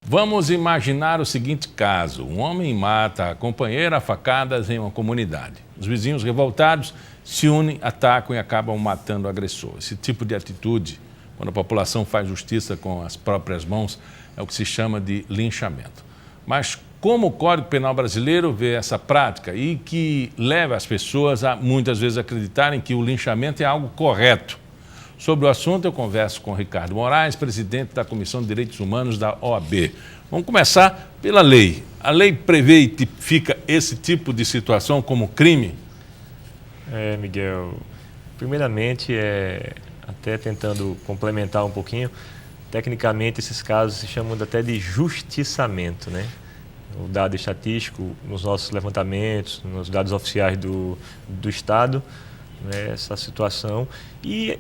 Vamos imaginar o seguinte caso: um homem mata a companheira a facadas em uma comunidade. Os vizinhos revoltados se unem, atacam e acabam matando o agressor. Esse tipo de atitude, quando a população faz justiça com as próprias mãos, é o que se chama de linchamento. Mas como o Código Penal brasileiro vê essa prática e que leva as pessoas a muitas vezes acreditarem que o linchamento é algo correto? Sobre o assunto, eu converso com Ricardo Moraes, presidente da Comissão de Direitos Humanos da OAB. Vamos começar pela lei. A lei prevê e tipifica esse tipo de situação como crime? Miguel, primeiramente, até tentando complementar um pouquinho, tecnicamente esses casos se chamam até de justiçamento, né? O dado estatístico, nos nossos levantamentos, nos dados oficiais do Estado, né, essa situação. E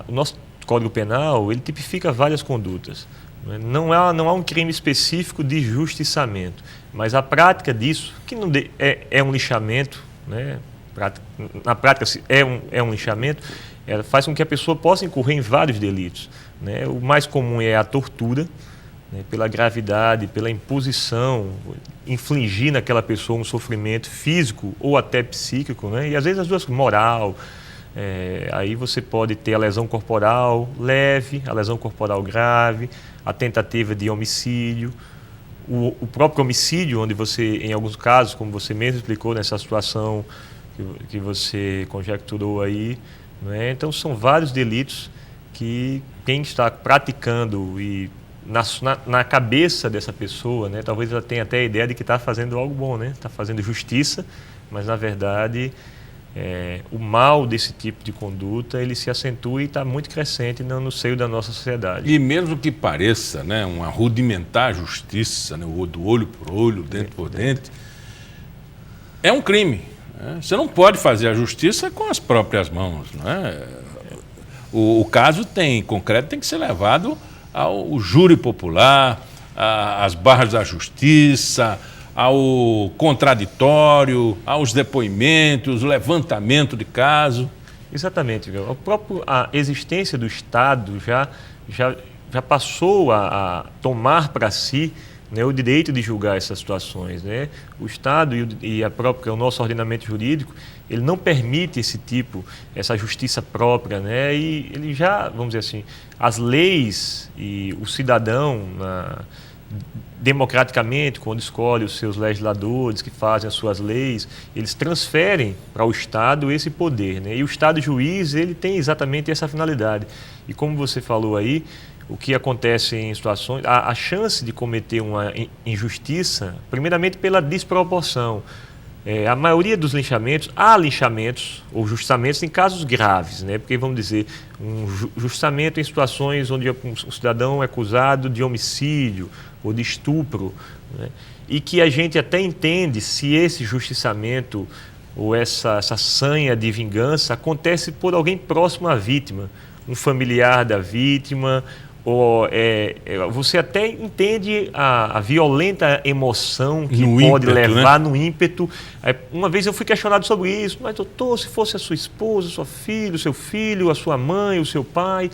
o nosso Código Penal, ele tipifica várias condutas. Né? Não há um crime específico de justiçamento, mas a prática disso, que não é um linchamento, né? Na prática é um linchamento, faz com que a pessoa possa incorrer em vários delitos. Né? O mais comum é a tortura, né, pela gravidade, pela imposição, infligir naquela pessoa um sofrimento físico ou até psíquico, né? E às vezes as duas, moral. Aí você pode ter a lesão corporal leve, a lesão corporal grave, a tentativa de homicídio, o próprio homicídio, onde você, em alguns casos, como você mesmo explicou nessa situação que você conjecturou aí, né? Então são vários delitos que quem está praticando e na cabeça dessa pessoa, né, talvez ela tenha até a ideia de que está fazendo algo bom, né? Está fazendo justiça, mas na verdade o mal desse tipo de conduta ele se acentua e está muito crescente no seio da nossa sociedade. E mesmo que pareça, né, uma rudimentar justiça, né, do olho por olho, dente por dente, é um crime. Né? Você não pode fazer a justiça com as próprias mãos. Né? O caso concreto tem que ser levado ao júri popular, às barras da justiça, ao contraditório, aos depoimentos, levantamento de caso. Exatamente, Miguel. A existência do Estado já passou a tomar para si, né, o direito de julgar essas situações. Né? O Estado o nosso ordenamento jurídico, ele não permite essa justiça própria, né? E ele já, vamos dizer assim, as leis e o cidadão, democraticamente, quando escolhe os seus legisladores que fazem as suas leis, eles transferem para o Estado esse poder. Né? E o Estado juiz, ele tem exatamente essa finalidade. E como você falou aí, o que acontece em situações, a chance de cometer uma injustiça, primeiramente pela desproporção. A maioria dos linchamentos, há linchamentos ou justamentos em casos graves, né? Porque, vamos dizer, um justamento em situações onde um cidadão é acusado de homicídio ou de estupro, né? E que a gente até entende se esse justiçamento ou essa sanha de vingança acontece por alguém próximo à vítima, um familiar da vítima, ou você até entende a violenta emoção que pode levar, né? No ímpeto. Uma vez eu fui questionado sobre isso, mas doutor, se fosse a sua esposa, sua filha, o seu filho, a sua mãe, o seu pai,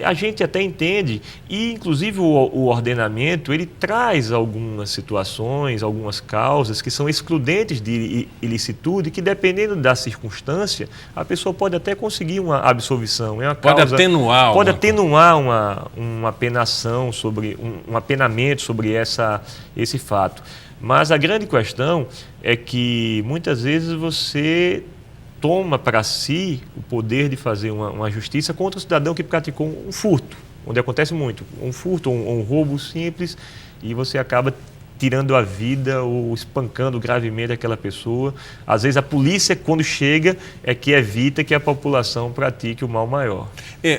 a gente até entende, e inclusive o ordenamento, ele traz algumas situações, algumas causas que são excludentes de ilicitude, que dependendo da circunstância, a pessoa pode até conseguir uma absolvição. Pode atenuar uma penação, um apenamento sobre esse fato. Mas a grande questão é que muitas vezes você toma para si o poder de fazer uma justiça contra o cidadão que praticou um furto, onde acontece muito, um furto ou um roubo simples, e você acaba tirando a vida ou espancando gravemente aquela pessoa. Às vezes a polícia, quando chega, é que evita que a população pratique o mal maior.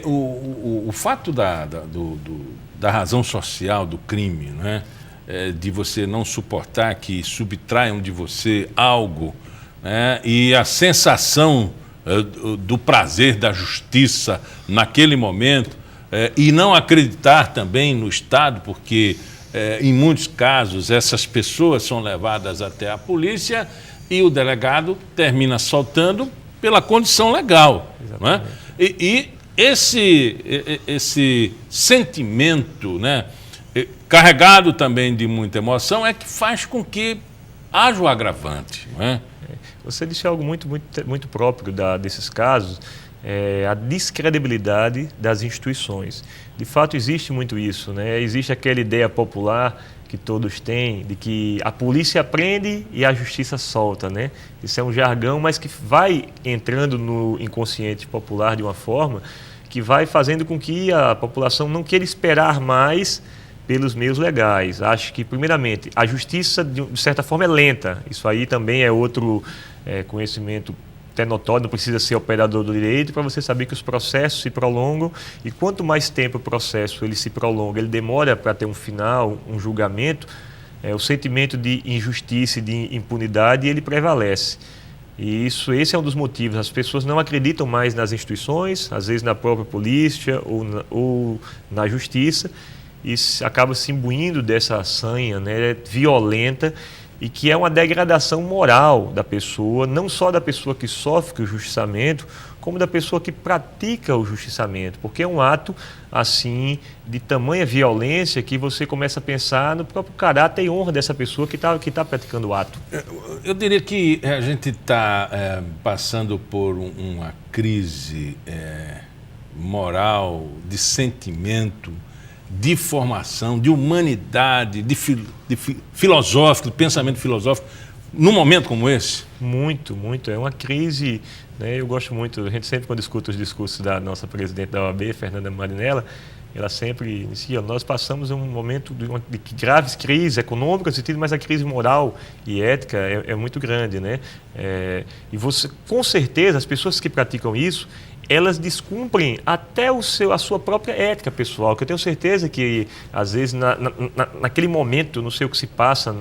O fato da razão social do crime, né? De você não suportar que subtraiam de você algo, né? E a sensação do prazer da justiça naquele momento, e não acreditar também no Estado, porque em muitos casos essas pessoas são levadas até a polícia e o delegado termina soltando pela condição legal. Não é? E esse sentimento, né, carregado também de muita emoção, é que faz com que haja o agravante, não é? Você disse algo muito próprio desses casos, a descredibilidade das instituições. De fato, existe muito isso, né? Existe aquela ideia popular que todos têm de que a polícia prende e a justiça solta, né? Isso é um jargão, mas que vai entrando no inconsciente popular de uma forma que vai fazendo com que a população não queira esperar mais pelos meios legais. Acho que, primeiramente, a justiça, de certa forma, é lenta. Isso aí também é outro conhecimento até notório, não precisa ser operador do direito para você saber que os processos se prolongam, e quanto mais tempo o processo ele se prolonga, ele demora para ter um final, um julgamento, o sentimento de injustiça e de impunidade ele prevalece. E esse é um dos motivos. As pessoas não acreditam mais nas instituições, às vezes na própria polícia ou na justiça, e acaba se imbuindo dessa sanha, né, violenta, e que é uma degradação moral da pessoa, não só da pessoa que sofre o justiçamento, como da pessoa que pratica o justiçamento, porque é um ato assim de tamanha violência que você começa a pensar no próprio caráter e honra dessa pessoa que tá praticando o ato. Eu diria que a gente está passando por uma crise moral, de sentimento, de formação, de humanidade, de filosófico, de pensamento filosófico, num momento como esse? Muito, muito. É uma crise, né? Eu gosto muito, a gente sempre quando escuta os discursos da nossa presidente da OAB, Fernanda Marinella, ela sempre inicia, nós passamos um momento de graves crises econômicas, mas a crise moral e ética é muito grande, né? E você, com certeza, as pessoas que praticam isso, elas descumprem até a sua própria ética pessoal, que eu tenho certeza que, às vezes, naquele momento, eu não sei o que se passa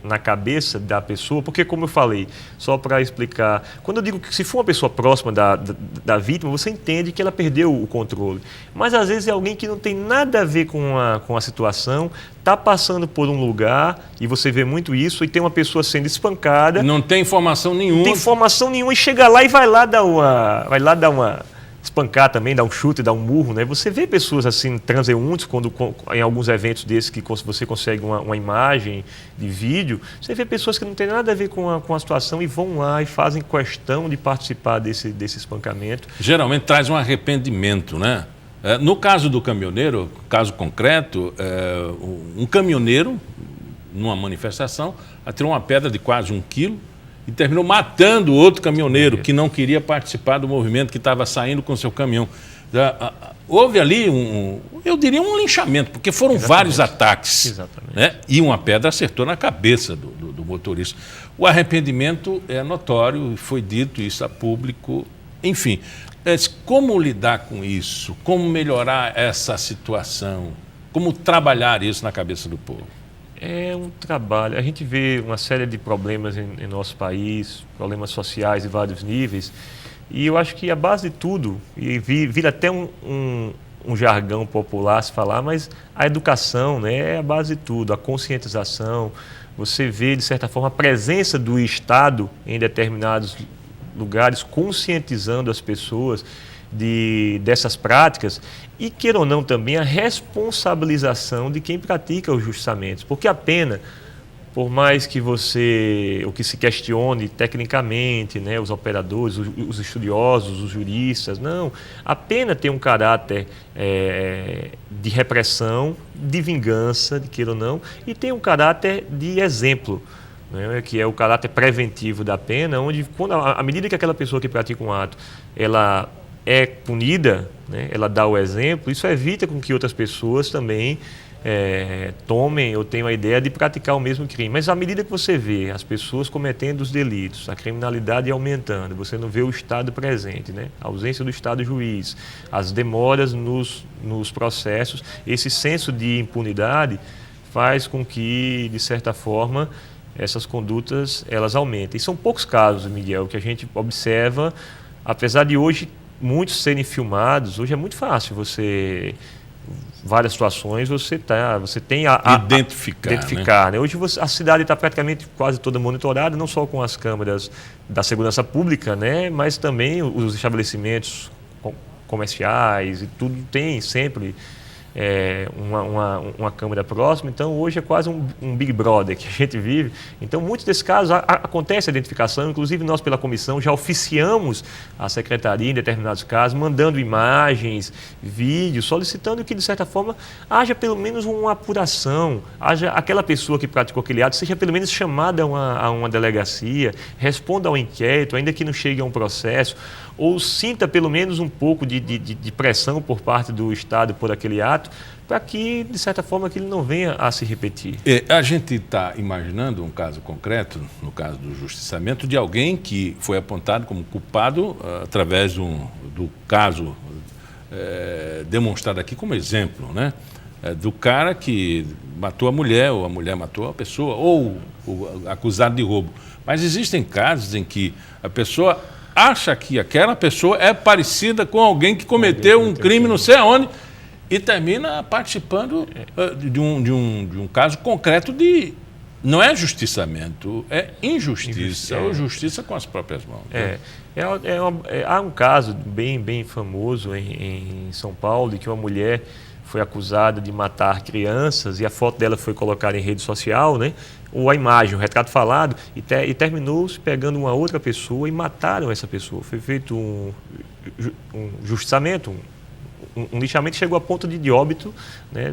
na cabeça da pessoa, porque, como eu falei, só para explicar, quando eu digo que se for uma pessoa próxima da vítima, você entende que ela perdeu o controle. Mas, às vezes, é alguém que não tem nada a ver com a situação, está passando por um lugar, e você vê muito isso, e tem uma pessoa sendo espancada. Não tem informação nenhuma. Não tem informação nenhuma, e chega lá e vai lá dar uma espancar também, dar um chute, dar um murro, né? Você vê pessoas assim, transeuntes, em alguns eventos desses que você consegue uma imagem de vídeo, você vê pessoas que não tem nada a ver com a situação e vão lá e fazem questão de participar desse espancamento. Geralmente traz um arrependimento, né? No caso do caminhoneiro, caso concreto, um caminhoneiro, numa manifestação, atirou uma pedra de quase 1 quilo e terminou matando outro caminhoneiro que não queria participar do movimento, que estava saindo com seu caminhão. Houve ali eu diria um linchamento, porque foram vários ataques. Né? E uma pedra acertou na cabeça do motorista. O arrependimento é notório, e foi dito isso a público, enfim. Como lidar com isso? Como melhorar essa situação? Como trabalhar isso na cabeça do povo? É um trabalho. A gente vê uma série de problemas em nosso país, problemas sociais de vários níveis, e eu acho que a base de tudo, e vira até um jargão popular se falar, mas a educação, né, é a base de tudo, a conscientização. Você vê, de certa forma, a presença do Estado em determinados lugares, conscientizando as pessoas dessas práticas e, queira ou não, também a responsabilização de quem pratica os justiciamentos, porque a pena, por mais que o que se questione tecnicamente, né, os operadores, os estudiosos, os juristas, não, a pena tem um caráter de repressão, de vingança, de queira ou não, e tem um caráter de exemplo, né, que é o caráter preventivo da pena, onde, à medida que aquela pessoa que pratica um ato, ela é punida, né, ela dá o exemplo, isso evita com que outras pessoas também tomem ou tenham a ideia de praticar o mesmo crime. Mas à medida que você vê as pessoas cometendo os delitos, a criminalidade aumentando, você não vê o Estado presente, né? A ausência do Estado juiz, as demoras nos processos, esse senso de impunidade faz com que, de certa forma, essas condutas elas aumentem. E são poucos casos, Miguel, que a gente observa, apesar de hoje muitos serem filmados, hoje é muito fácil várias situações você tem identificar, né? Hoje a cidade está praticamente quase toda monitorada, não só com as câmeras da segurança pública, né? Mas também os estabelecimentos comerciais e tudo tem sempre uma câmera próxima. Então hoje é quase um Big Brother que a gente vive. Então muitos desses casos acontece a identificação, inclusive nós pela comissão já oficiamos a secretaria em determinados casos, mandando imagens, vídeos, solicitando que de certa forma haja pelo menos uma apuração, haja aquela pessoa que praticou aquele ato seja pelo menos chamada a uma delegacia, responda ao inquérito, ainda que não chegue a um processo, ou sinta pelo menos um pouco de pressão por parte do Estado por aquele ato, para que, de certa forma, aquilo não venha a se repetir. A gente está imaginando um caso concreto, no caso do justiçamento, de alguém que foi apontado como culpado através do caso demonstrado aqui como exemplo, né? Do cara que matou a mulher, ou a mulher matou a pessoa, ou o acusado de roubo. Mas existem casos em que a pessoa acha que aquela pessoa é parecida com alguém que cometeu um crime não sei aonde e termina participando de um caso concreto de... Não é justiçamento, é injustiça, ou justiça com as próprias mãos. Há um caso bem famoso em São Paulo, de que uma mulher foi acusada de matar crianças e a foto dela foi colocada em rede social, né? Ou a imagem, o retrato falado, e terminou se pegando uma outra pessoa e mataram essa pessoa. Foi feito um justiçamento, um lixamento, chegou a ponto de óbito, né?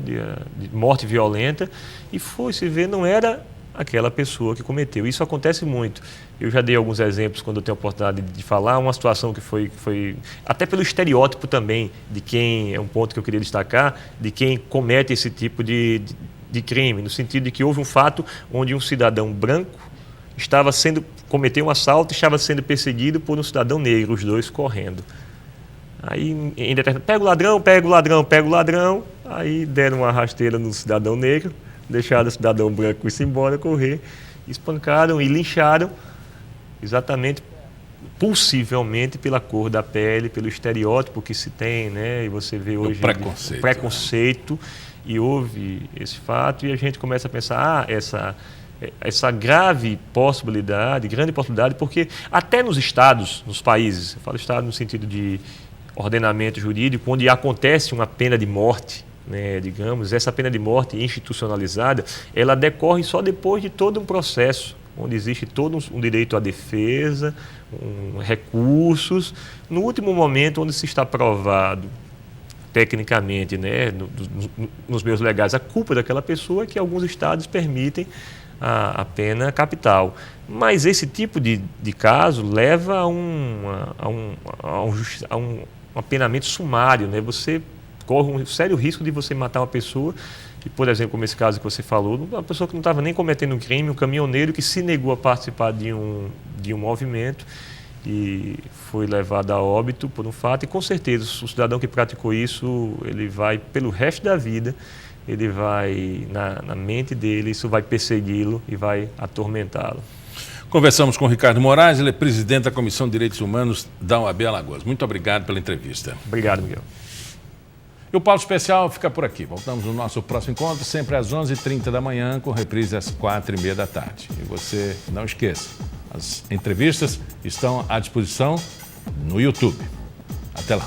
de morte violenta, e foi se ver, não era aquela pessoa que cometeu. Isso acontece muito. Eu já dei alguns exemplos quando eu tenho a oportunidade de falar, uma situação que foi até pelo estereótipo também de quem, é um ponto que eu queria destacar, de quem comete esse tipo de crime, no sentido de que houve um fato onde um cidadão branco cometeu um assalto e estava sendo perseguido por um cidadão negro, os dois correndo. Aí, pega o ladrão, pega o ladrão, pega o ladrão, aí deram uma rasteira no cidadão negro, deixaram o cidadão branco ir embora, correr, espancaram e lincharam, exatamente, possivelmente pela cor da pele, pelo estereótipo que se tem, né? E você vê hoje o preconceito, e houve esse fato, e a gente começa a pensar, essa grande possibilidade, porque até nos estados, nos países, eu falo estado no sentido de ordenamento jurídico, onde acontece uma pena de morte, né, digamos, essa pena de morte institucionalizada, ela decorre só depois de todo um processo, onde existe todo um direito à defesa, recursos, no último momento onde se está provado tecnicamente, né, nos meios legais, a culpa daquela pessoa, que alguns estados permitem a pena capital. Mas esse tipo de caso leva a um apenamento sumário, né? Você corre um sério risco de você matar uma pessoa, e, por exemplo, como esse caso que você falou, uma pessoa que não estava nem cometendo um crime, um caminhoneiro que se negou a participar de um movimento e foi levado a óbito por um fato, e com certeza o cidadão que praticou isso, ele vai, pelo resto da vida, ele vai, na mente dele, isso vai persegui-lo e vai atormentá-lo. Conversamos com o Ricardo Moraes, ele é presidente da Comissão de Direitos Humanos da OAB Alagoas. Muito obrigado pela entrevista. Obrigado, Miguel. E o Pauta Especial fica por aqui. Voltamos no nosso próximo encontro, sempre às 11h30 da manhã, com reprise às 4h30 da tarde. E você não esqueça, as entrevistas estão à disposição no YouTube. Até lá.